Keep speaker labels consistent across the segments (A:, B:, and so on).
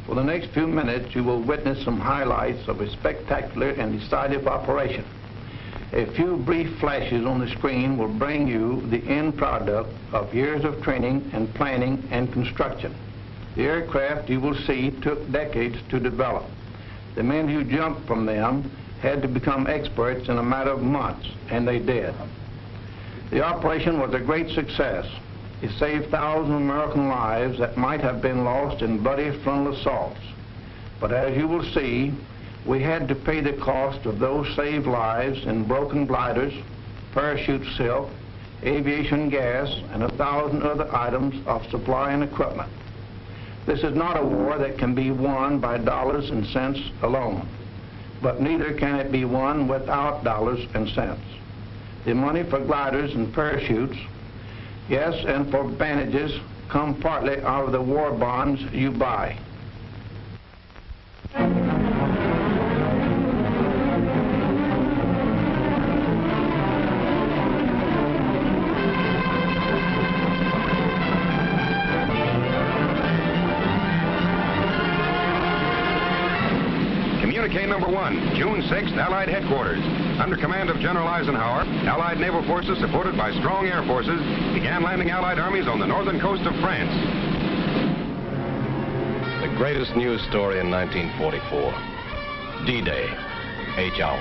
A: For the next few minutes, you will witness some highlights of a spectacular and decisive operation. A few brief flashes on the screen will bring you the end product of years of training and planning and construction. The aircraft you will see took decades to develop. The men who jumped from them had to become experts in a matter of months, and they did. The operation was a great success. It saved thousands of American lives that might have been lost in bloody frontal assaults. But as you will see, we had to pay the cost of those saved lives in broken gliders, parachute silk, aviation gas, and 1,000 other items of supply and equipment. This is not a war that can be won by dollars and cents alone, but neither can it be won without dollars and cents. The money for gliders and parachutes, yes, and for bandages, come partly out of the war bonds you buy.
B: Communique number 1, June 6th, Allied headquarters. Under command of General Eisenhower, Allied naval forces supported by strong air forces began landing Allied armies on the northern coast of France.
C: The greatest news story in 1944. D-Day, H hour.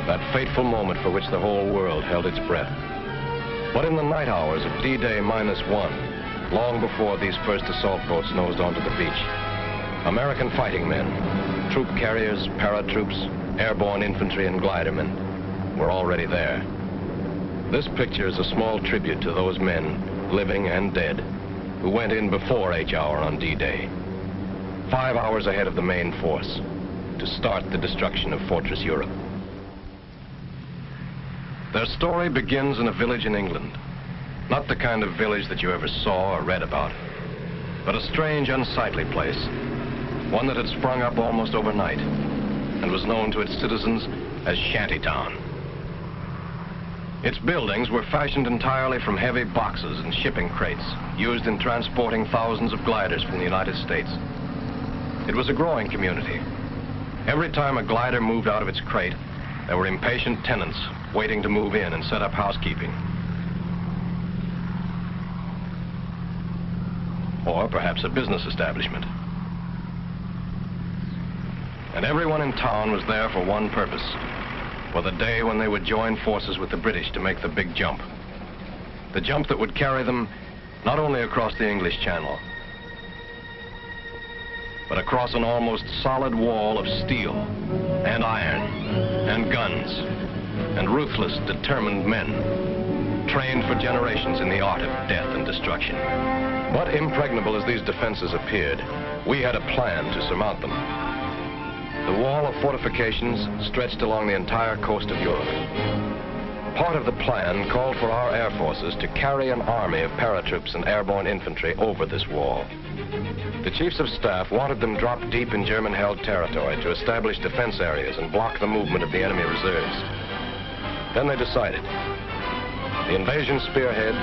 C: That fateful moment for which the whole world held its breath. But in the night hours of D-Day -1, long before these first assault boats nosed onto the beach, American fighting men, troop carriers, paratroops, airborne infantry, and glidermen were already there. This picture is a small tribute to those men, living and dead, who went in before H hour on D-Day, 5 hours ahead of the main force, to start the destruction of Fortress Europe. Their story begins in a village in England. Not the kind of village that you ever saw or read about, but a strange, unsightly place. One that had sprung up almost overnight and was known to its citizens as Shantytown. Its buildings were fashioned entirely from heavy boxes and shipping crates used in transporting thousands of gliders from the United States. It was a growing community. Every time a glider moved out of its crate, there were impatient tenants waiting to move in and set up housekeeping. Or perhaps a business establishment. And everyone in town was there for one purpose, for the day when they would join forces with the British to make the big jump. The jump that would carry them not only across the English Channel, but across an almost solid wall of steel and iron and guns and ruthless, determined men, trained for generations in the art of death and destruction. But impregnable as these defenses appeared, we had a plan to surmount them. The wall of fortifications stretched along the entire coast of Europe. Part of the plan called for our air forces to carry an army of paratroops and airborne infantry over this wall. The chiefs of staff wanted them dropped deep in German-held territory to establish defense areas and block the movement of the enemy reserves. Then they decided. The invasion spearhead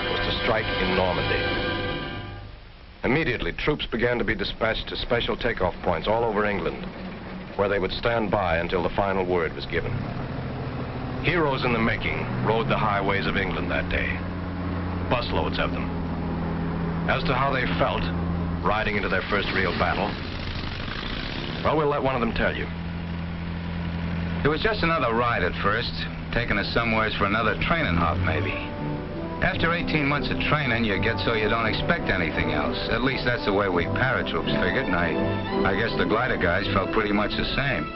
C: was to strike in Normandy. Immediately, troops began to be dispatched to special takeoff points all over England, where they would stand by until the final word was given. Heroes in the making rode the highways of England that day. Busloads of them. As to how they felt riding into their first real battle, well, we'll let one of them tell you.
D: It was just another ride at first, taking us somewheres for another training hop, maybe. After 18 months of training, you get so you don't expect anything else. At least that's the way we paratroops figured, and I guess the glider guys felt pretty much the same.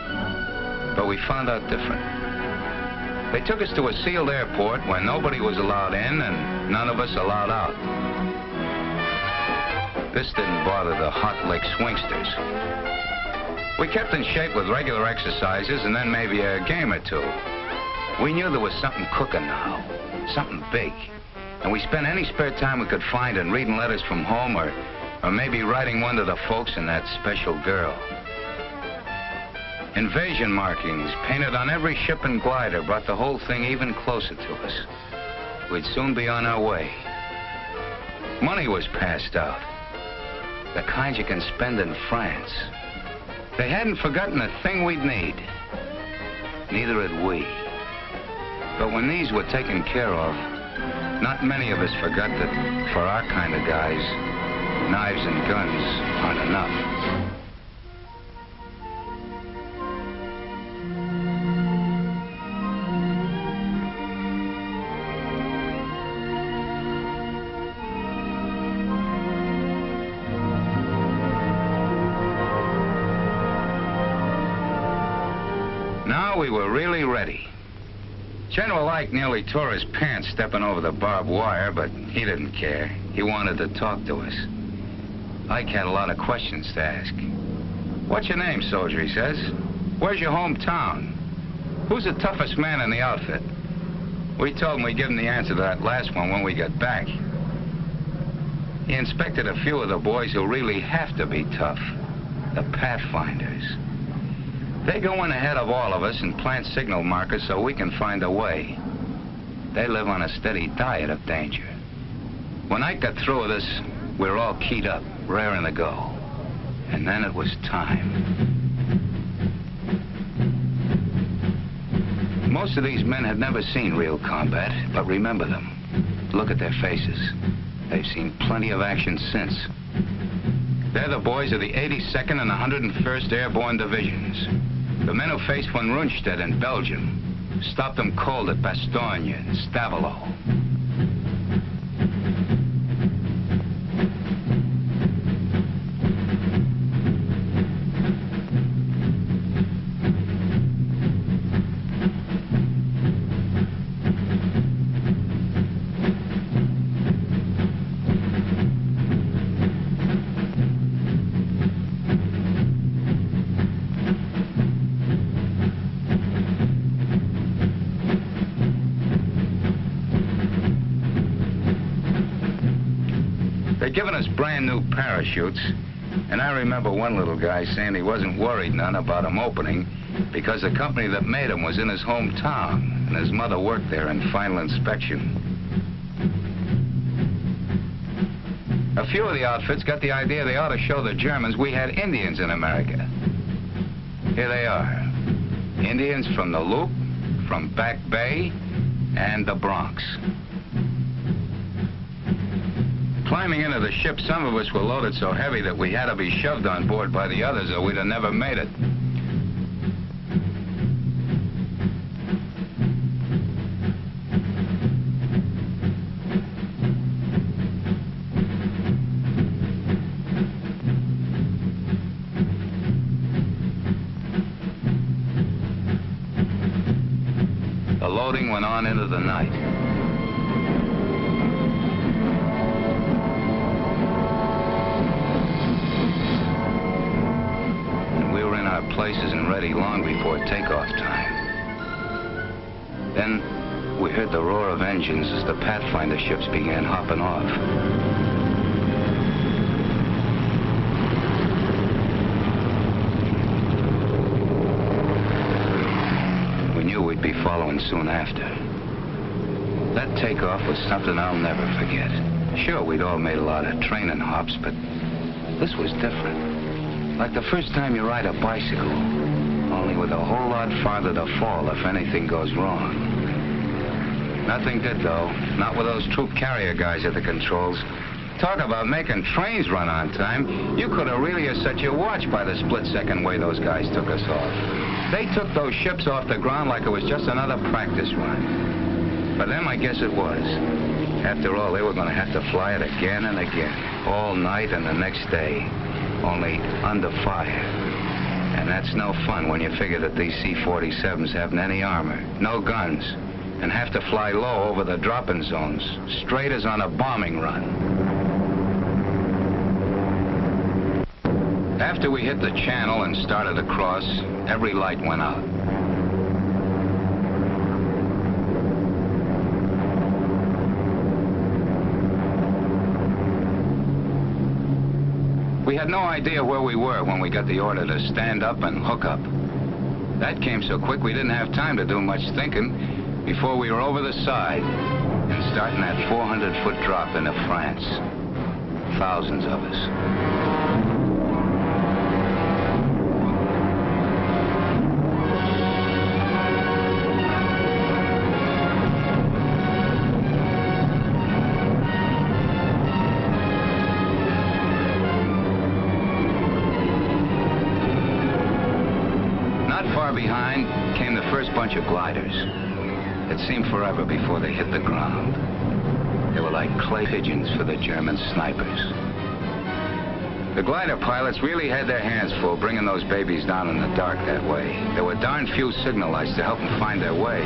D: But we found out different. They took us to a sealed airport where nobody was allowed in and none of us allowed out. This didn't bother the hot lick swingsters. We kept in shape with regular exercises and then maybe a game or two. We knew there was something cooking now, something big. And we spent any spare time we could find in reading letters from home or maybe writing one to the folks and that special girl. Invasion markings painted on every ship and glider brought the whole thing even closer to us. We'd soon be on our way. Money was passed out. The kind you can spend in France. They hadn't forgotten a thing we'd need. Neither had we. But when these were taken care of, not many of us forgot that for our kind of guys, knives and guns aren't enough. Now we were really ready. General Ike nearly tore his pants stepping over the barbed wire, but he didn't care. He wanted to talk to us. Ike had a lot of questions to ask. What's your name, soldier, he says. Where's your hometown? Who's the toughest man in the outfit? We told him we'd give him the answer to that last one when we got back. He inspected a few of the boys who really have to be tough. The Pathfinders. They go in ahead of all of us and plant signal markers so we can find a way. They live on a steady diet of danger. When Ike got through with us, we were all keyed up, raring to go. And then it was time. Most of these men had never seen real combat, but remember them. Look at their faces. They've seen plenty of action since. They're the boys of the 82nd and 101st Airborne Divisions. The men who faced von Rundstedt in Belgium, stopped them cold at Bastogne and Stavelot. They'd given us brand new parachutes, and I remember one little guy saying he wasn't worried none about them opening because the company that made them was in his hometown, and his mother worked there in final inspection. A few of the outfits got the idea they ought to show the Germans we had Indians in America. Here they are. Indians from the Loop, from Back Bay, and the Bronx. Climbing into the ship, some of us were loaded so heavy that we had to be shoved on board by the others or we'd have never made it. The loading went on into the night. Places and ready long before takeoff time. Then we heard the roar of engines as the Pathfinder ships began hopping off. We knew we'd be following soon after. That takeoff was something I'll never forget. Sure, we'd all made a lot of training hops, but this was different. Like the first time you ride a bicycle, only with a whole lot farther to fall if anything goes wrong. Nothing did, though. Not with those troop carrier guys at the controls. Talk about making trains run on time. You could have really set your watch by the split-second way those guys took us off. They took those ships off the ground like it was just another practice run. For them, I guess it was. After all, they were going to have to fly it again and again, all night and the next day. Only under fire. And that's no fun when you figure that these C-47s haven't any armor, no guns, and have to fly low over the drop-in zones, straight as on a bombing run. After we hit the channel and started across, every light went out. We had no idea where we were when we got the order to stand up and hook up. That came so quick we didn't have time to do much thinking before we were over the side and starting that 400-foot drop into France. thousands of us. Behind came the first bunch of gliders. It seemed forever before they hit the ground. They were like clay pigeons for the German snipers. The glider pilots really had their hands full bringing those babies down in the dark that way. There were darn few signal lights to help them find their way.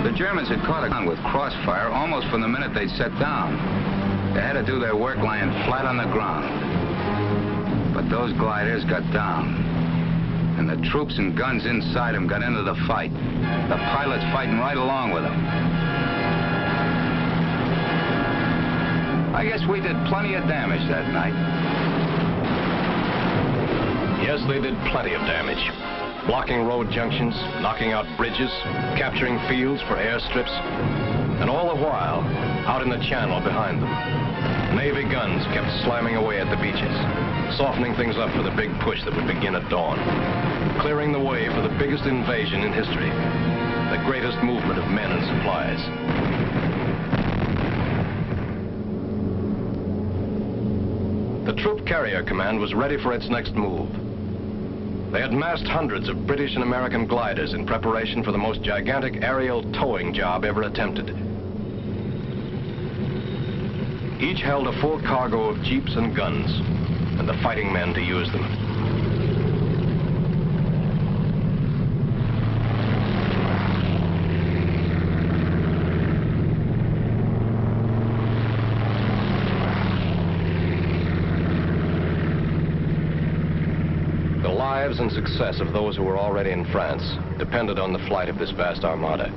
D: The Germans had caught a gun with crossfire almost from the minute they'd set down. They had to do their work lying flat on the ground. But those gliders got down, and the troops and guns inside them got into the fight. The pilots fighting right along with them. I guess we did plenty of damage that night.
C: Yes, they did plenty of damage. Blocking road junctions, knocking out bridges, capturing fields for airstrips, and all the while, out in the channel behind them, Navy guns kept slamming away at the beaches, softening things up for the big push that would begin at dawn, clearing the way for the biggest invasion in history, the greatest movement of men and supplies. The Troop Carrier Command was ready for its next move. They had massed hundreds of British and American gliders in preparation for the most gigantic aerial towing job ever attempted. Each held a full cargo of jeeps and guns, and the fighting men to use them. The lives and success of those who were already in France depended on the flight of this vast armada.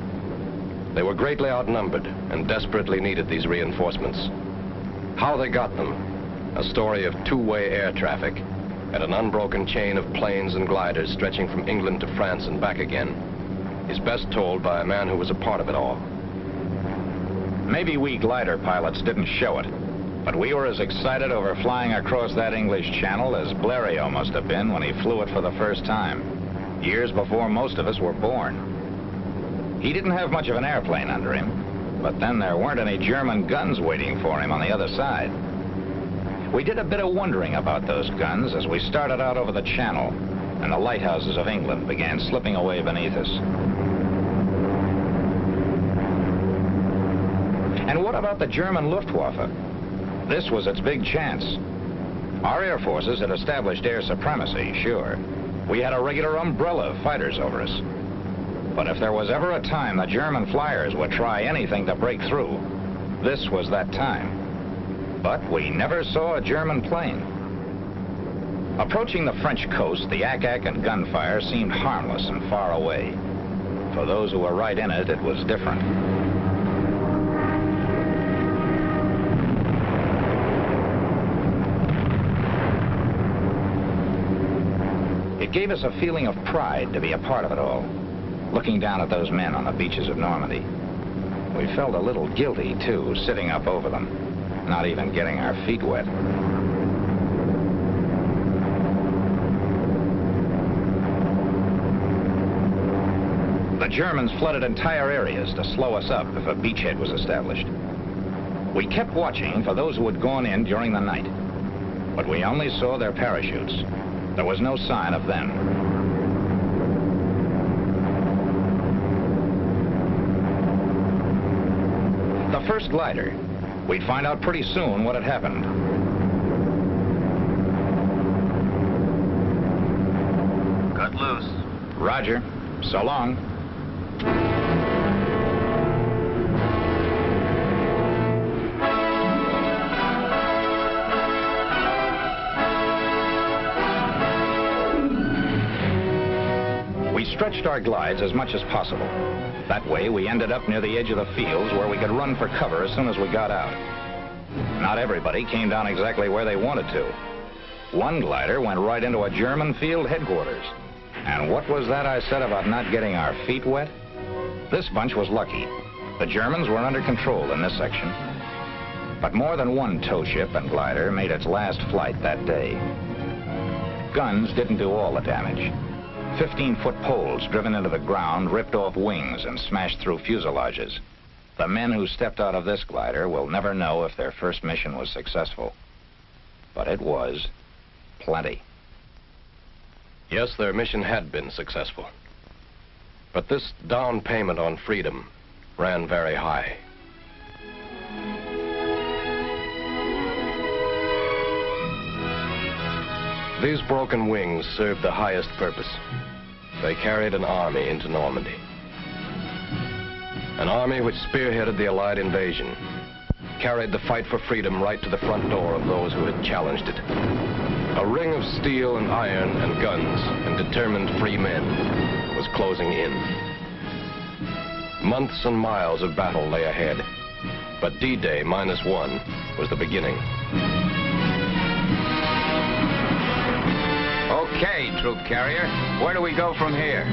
C: They were greatly outnumbered and desperately needed these reinforcements. How they got them, a story of two-way air traffic and an unbroken chain of planes and gliders stretching from England to France and back again, is best told by a man who was a part of it all.
E: Maybe we glider pilots didn't show it, but we were as excited over flying across that English Channel as Blériot must have been when he flew it for the first time, years before most of us were born. He didn't have much of an airplane under him, but then there weren't any German guns waiting for him on the other side. We did a bit of wondering about those guns as we started out over the Channel, and the lighthouses of England began slipping away beneath us. And what about the German Luftwaffe? This was its big chance. Our air forces had established air supremacy, sure. We had a regular umbrella of fighters over us. But if there was ever a time the German flyers would try anything to break through, this was that time. But we never saw a German plane. Approaching the French coast, the ack-ack and gunfire seemed harmless and far away. For those who were right in it, it was different. It gave us a feeling of pride to be a part of it all. Looking down at those men on the beaches of Normandy. We felt a little guilty, too, sitting up over them, not even getting our feet wet. The Germans flooded entire areas to slow us up if a beachhead was established. We kept watching for those who had gone in during the night, but we only saw their parachutes. There was no sign of them. The first glider. We'd find out pretty soon what had happened.
F: Cut loose.
E: Roger. So long. We stretched our glides as much as possible. That way, we ended up near the edge of the fields where we could run for cover as soon as we got out. Not everybody came down exactly where they wanted to. One glider went right into a German field headquarters. And what was that I said about not getting our feet wet? This bunch was lucky. The Germans were under control in this section, But more than one tow ship and glider made its last flight that day. Guns didn't do all the damage. 15-foot poles driven into the ground ripped off wings and smashed through fuselages. The men who stepped out of this glider will never know if their first mission was successful. But it was plenty.
C: Yes, their mission had been successful. But this down payment on freedom ran very high. These broken wings served the highest purpose. They carried an army into Normandy. An army which spearheaded the Allied invasion, carried the fight for freedom right to the front door of those who had challenged it. A ring of steel and iron and guns and determined free men was closing in. Months and miles of battle lay ahead, but D-Day -1 was the beginning.
D: Okay, troop carrier, where do we go from here?